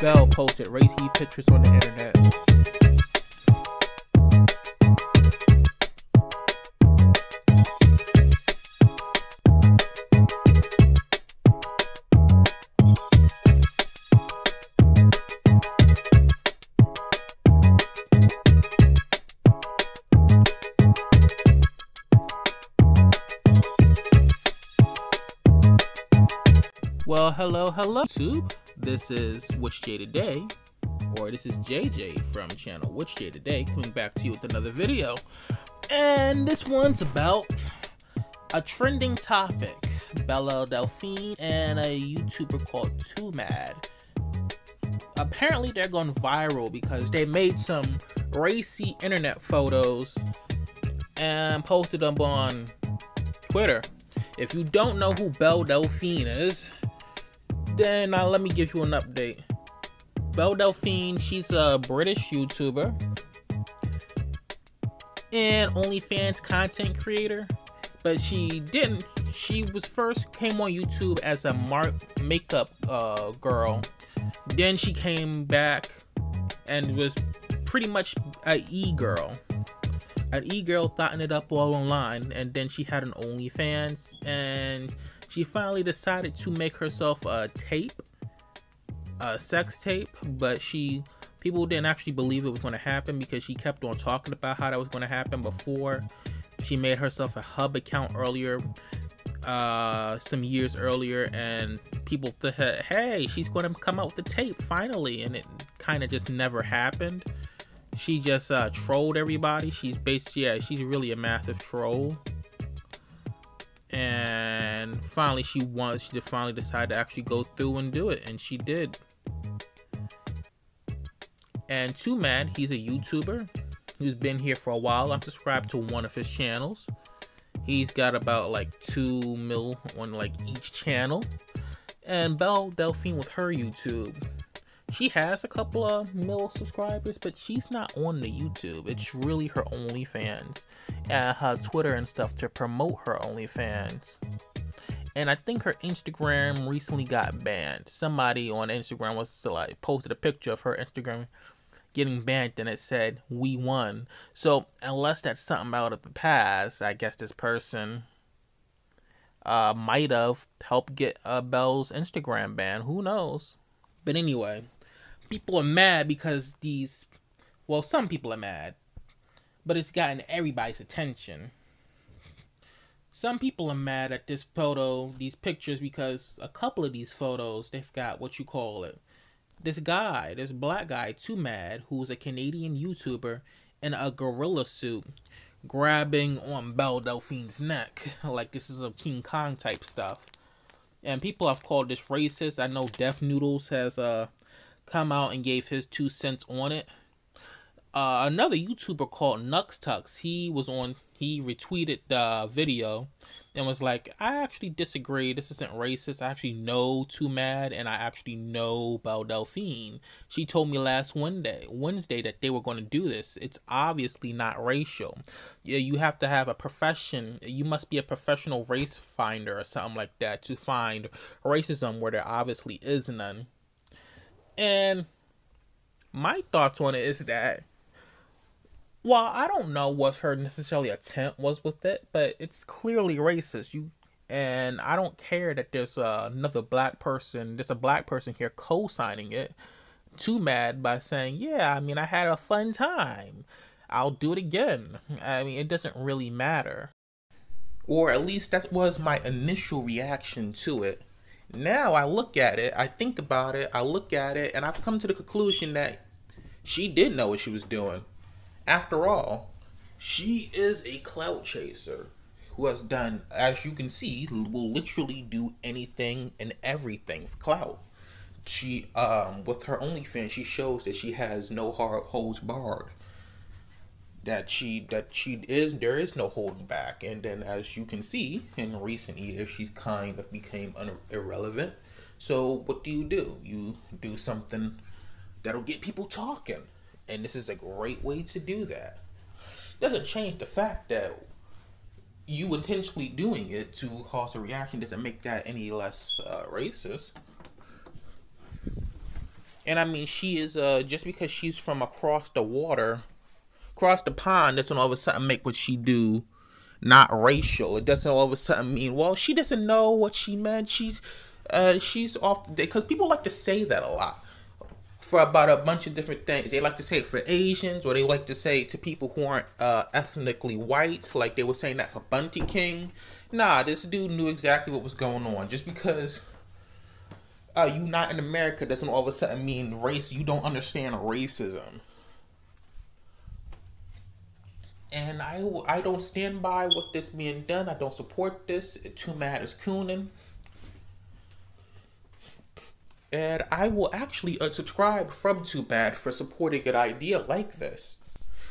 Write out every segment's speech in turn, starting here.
Bell posted racy pictures on the internet. Well, hello YouTube. This is Which J Today, or this is JJ from channel Which J Today, coming back to you with another video. And this one's about a trending topic: Bell Delphine and a YouTuber called twomad. Apparently they're going viral because they made some racy internet photos and posted them on Twitter. If you don't know who Bell Delphine is, then let me give you an update. Bell Delphine, she's a British YouTuber and OnlyFans content creator, but she was first came on YouTube as a makeup girl. Then she came back and was pretty much an e-girl. An e-girl thotting it up all online, and then she had an OnlyFans, and she finally decided to make herself a sex tape, but people didn't actually believe it was going to happen because she kept on talking about how that was going to happen before. She made herself a hub account earlier, some years earlier, and people thought, hey, she's going to come out with the tape finally, and it kind of just never happened. She just trolled everybody. She's really a massive troll. And finally she finally decided to actually go through and do it, and she did. And twomad, he's a YouTuber who's been here for a while. I'm subscribed to one of his channels. He's got about like 2 mil on like each channel. And Bell Delphine with her YouTube, she has a couple of mil subscribers, but she's not on the YouTube. It's really her OnlyFans and her Twitter and stuff to promote her OnlyFans. And I think her Instagram recently got banned. Somebody on Instagram posted a picture of her Instagram getting banned, and it said, "We won." So unless that's something out of the past, I guess this person might have helped get Bell's Instagram banned. Who knows? But anyway, people are mad because some people are mad, but it's gotten everybody's attention. Some people are mad at these pictures, because a couple of these photos, they've got this black guy, twomad, who's a Canadian YouTuber, in a gorilla suit, grabbing on Bell Delphine's neck, like this is a King Kong type stuff. And people have called this racist. I know Def Noodles has come out and gave his 2 cents on it. Another YouTuber called Nux Tux, he retweeted the video and was like, I actually disagree, this isn't racist. I actually know twomad, and I actually know Bell Delphine. She told me last Wednesday that they were going to do this. It's obviously not racial. Yeah, you have to have a profession. You must be a professional race finder or something like that to find racism where there obviously is none. And my thoughts on it is that, well, I don't know what her necessarily attempt was with it, but it's clearly racist. And I don't care that there's a black person here co-signing it. Twomad by saying, yeah, I mean, I had a fun time, I'll do it again. I mean, it doesn't really matter. Or at least that was my initial reaction to it. Now I look at it, I think about it, I look at it, and I've come to the conclusion that she did know what she was doing. After all, she is a clout chaser who has done, as you can see, will literally do anything and everything for clout. She, with her OnlyFans, she shows that she has no holds barred. There is no holding back. And then, as you can see, in recent years, she kind of became irrelevant. So what do? You do something that'll get people talking. And this is a great way to do that. Doesn't change the fact that you intentionally doing it to cause a reaction doesn't make that any less racist. And I mean, she is just because she's from across the water, across the pond, doesn't all of a sudden make what she do not racial. It doesn't all of a sudden mean, well, she doesn't know what she meant. She's off, because people like to say that a lot for about a bunch of different things. They like to say it for Asians, or they like to say it to people who aren't ethnically white, like they were saying that for Bunty King. Nah, this dude knew exactly what was going on. Just because you not in America doesn't all of a sudden mean race. You don't understand racism. And I don't stand by what this being done. I don't support this. Twomad is cooning. And I will actually unsubscribe from Twomad for supporting an idea like this.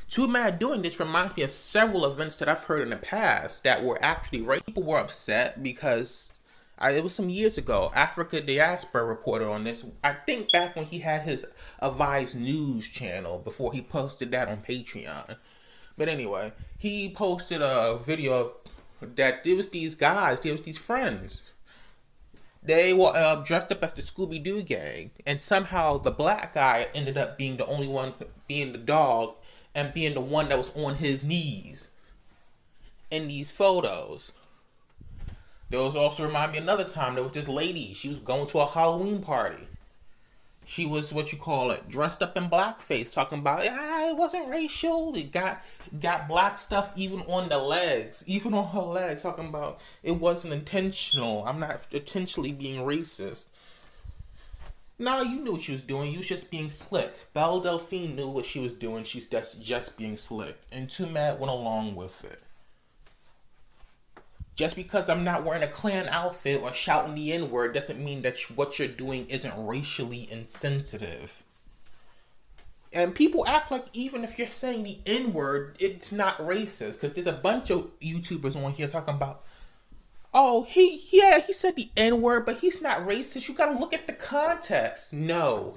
Twomad doing this reminds me of several events that I've heard in the past that were actually right. People were upset because it was some years ago. Africa Diaspora reported on this. I think back when he had his Avives News channel before he posted that on Patreon. But anyway, he posted a video that there was these guys, there was these friends. They were dressed up as the Scooby-Doo gang, and somehow the black guy ended up being the only one, being the dog, and being the one that was on his knees in these photos. There was also, remind me, another time, there was this lady, she was going to a Halloween party. She was, what you call it, dressed up in blackface, talking about, it wasn't racial. It got black stuff even on the legs, even on her legs, talking about it wasn't intentional. I'm not intentionally being racist. No, you knew what she was doing. You was just being slick. Bell Delphine knew what she was doing. She's just being slick. And Twomad went along with it. Just because I'm not wearing a Klan outfit or shouting the N-word doesn't mean that what you're doing isn't racially insensitive. And people act like even if you're saying the N-word, it's not racist. Because there's a bunch of YouTubers on here talking about, oh, he said the N-word, but he's not racist. You gotta look at the context. No.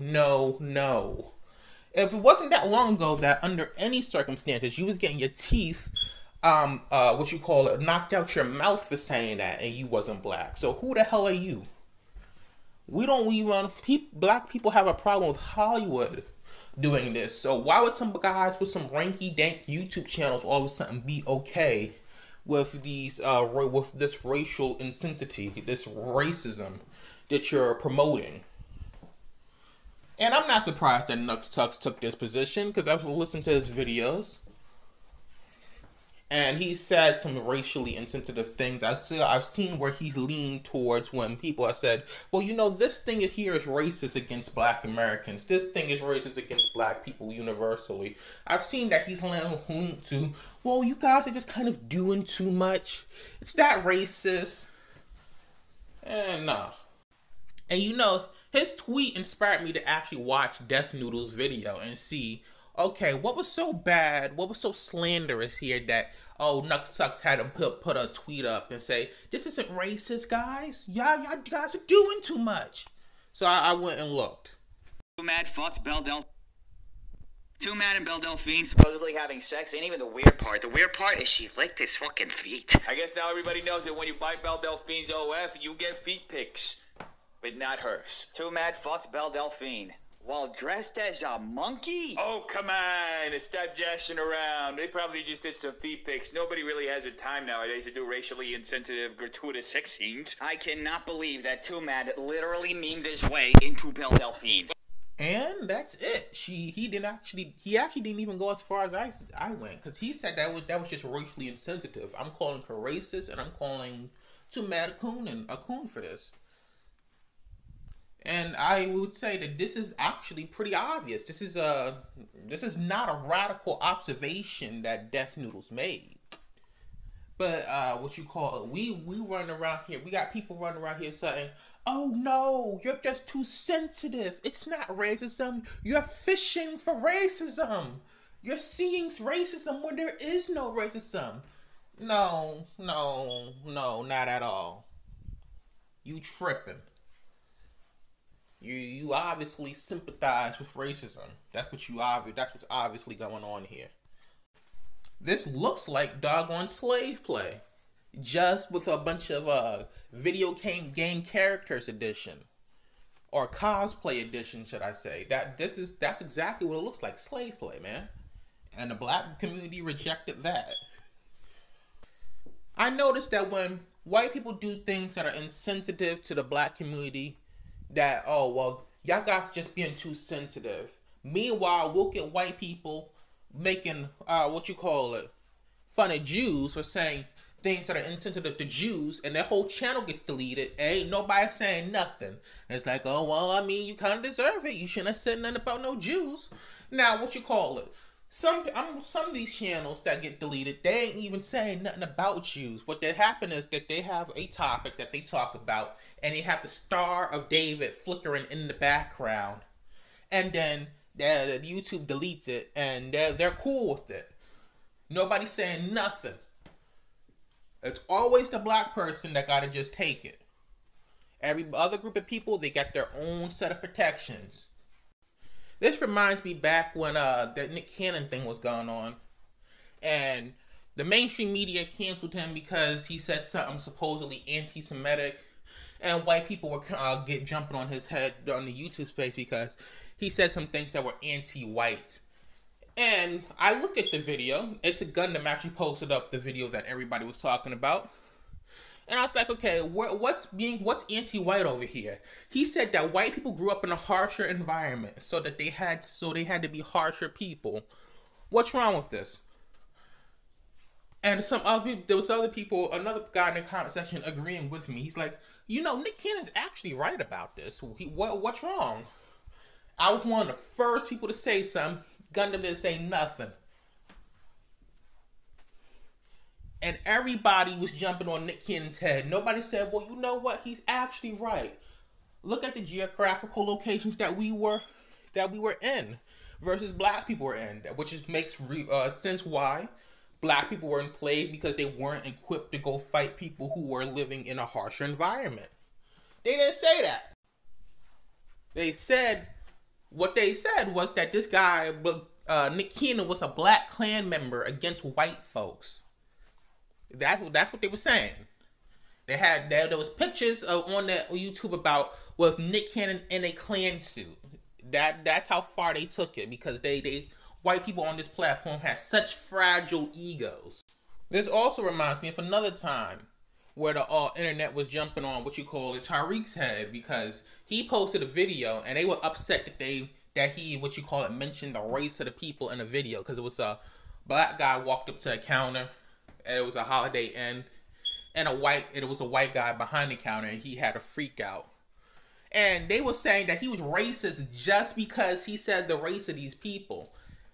If it wasn't that long ago that under any circumstances you was getting your teeth what you call it, knocked out your mouth for saying that, and you wasn't black. So who the hell are you? We don't even, black people have a problem with Hollywood doing this. So why would some guys with some ranky-dank YouTube channels all of a sudden be okay with these, with this racial insensitivity, this racism that you're promoting? And I'm not surprised that Nux Tux took this position, because I've listened to his videos. And he said some racially insensitive things. I've seen where he's leaned towards when people have said, well, you know, this thing here is racist against black Americans. This thing is racist against black people universally. I've seen that he's leaned to, well, you guys are just kind of doing too much. It's not racist. And nah. And you know, his tweet inspired me to actually watch Death Noodle's video and see, okay, what was so bad, what was so slanderous here that, oh, Nux Tux had to put a tweet up and say, this isn't racist, guys. Y'all guys are doing too much. So I went and looked. Twomad fucked Bell Delphine. Twomad and Bell Delphine supposedly having sex ain't even the weird part. The weird part is she licked his fucking feet. I guess now everybody knows that when you buy Bell Delphine's OF, you get feet pics, but not hers. Twomad fucked Bell Delphine while dressed as a monkey? Oh, come on. Stop joshing around. They probably just did some feet pics. Nobody really has the time nowadays to do racially insensitive, gratuitous sex scenes. I cannot believe that Twomad literally memed his way into Bell Delphine. And that's it. He actually didn't even go as far as I went, because he said that was just racially insensitive. I'm calling her racist, and I'm calling Twomad a coon for this. And I would say that this is actually pretty obvious. This is not a radical observation that Death Noodles made. But what you call it, we run around here. We got people running around here saying, "Oh no, you're just too sensitive. It's not racism. You're fishing for racism. You're seeing racism when there is no racism." No, not at all. You tripping. You obviously sympathize with racism. That's what's obviously going on here. This looks like doggone slave play, just with a bunch of video game characters edition. or cosplay edition, should I say? That's exactly what it looks like, slave play, man. And the black community rejected that. I noticed that when white people do things that are insensitive to the black community, that, oh, well, y'all guys are just being too sensitive. Meanwhile, we'll get white people making, fun of Jews for saying things that are insensitive to Jews, and their whole channel gets deleted. Ain't nobody saying nothing. And it's like, oh, well, I mean, you kind of deserve it. You shouldn't have said nothing about no Jews. Now, some of these channels that get deleted, they ain't even saying nothing about Jews. What that happen is that they have a topic that they talk about, and they have the Star of David flickering in the background, and then YouTube deletes it, and they're cool with it. Nobody's saying nothing. It's always the black person that gotta just take it. Every other group of people, they got their own set of protections. This reminds me back when the Nick Cannon thing was going on, and the mainstream media canceled him because he said something supposedly anti-Semitic, and white people were jumping on his head on the YouTube space because he said some things that were anti-white. And I looked at the video. It's a Gundam actually posted up the video that everybody was talking about. And I was like, okay, what's anti-white over here? He said that white people grew up in a harsher environment, so they had to be harsher people. What's wrong with this? And there was other people, another guy in the comment section agreeing with me. He's like, Nick Cannon's actually right about this. What's wrong? I was one of the first people to say something. Gundam didn't say nothing. And everybody was jumping on Nick Cannon's head. Nobody said, well, you know what? He's actually right. Look at the geographical locations that we were in versus black people were in, which makes sense why black people were enslaved, because they weren't equipped to go fight people who were living in a harsher environment. They didn't say that. What they said was that this guy, Nick Cannon, was a Black Klan member against white folks. That's what they were saying. There was pictures on that YouTube about was Nick Cannon in a Klan suit. That's how far they took it, because they white people on this platform have such fragile egos. This also reminds me of another time where the internet was jumping on Tariq's head, because he posted a video and they were upset that he mentioned the race of the people in the video, because it was a black guy walked up to a counter and it was a Holiday Inn, and it was a white guy behind the counter, and he had a freak out. And they were saying that he was racist just because he said the race of these people.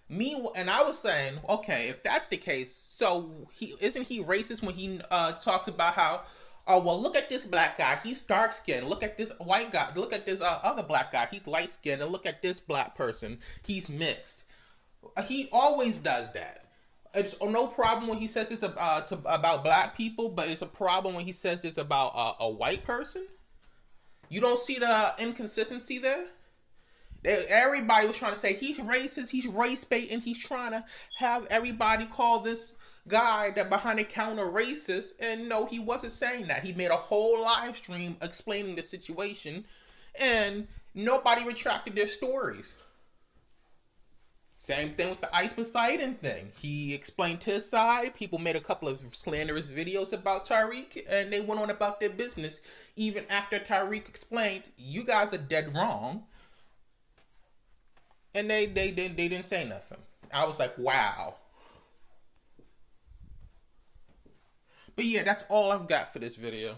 And I was saying, okay, if that's the case, so isn't he racist when he talks about how, oh, well, look at this black guy, he's dark skinned. Look at this white guy. Look at this other black guy, he's light skinned. And look at this black person, he's mixed. He always does that. It's no problem when he says it's about black people, but it's a problem when he says it's about a white person. You don't see the inconsistency there? Everybody was trying to say he's racist, he's race baiting, he's trying to have everybody call this guy that behind the counter racist, and no, he wasn't saying that. He made a whole live stream explaining the situation, and nobody retracted their stories. Same thing with the Ice Poseidon thing. He explained his side. People made a couple of slanderous videos about Tariq, and they went on about their business even after Tariq explained, you guys are dead wrong. And they didn't say nothing. I was like, wow. But yeah, that's all I've got for this video.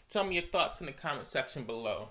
Tell me your thoughts in the comment section below.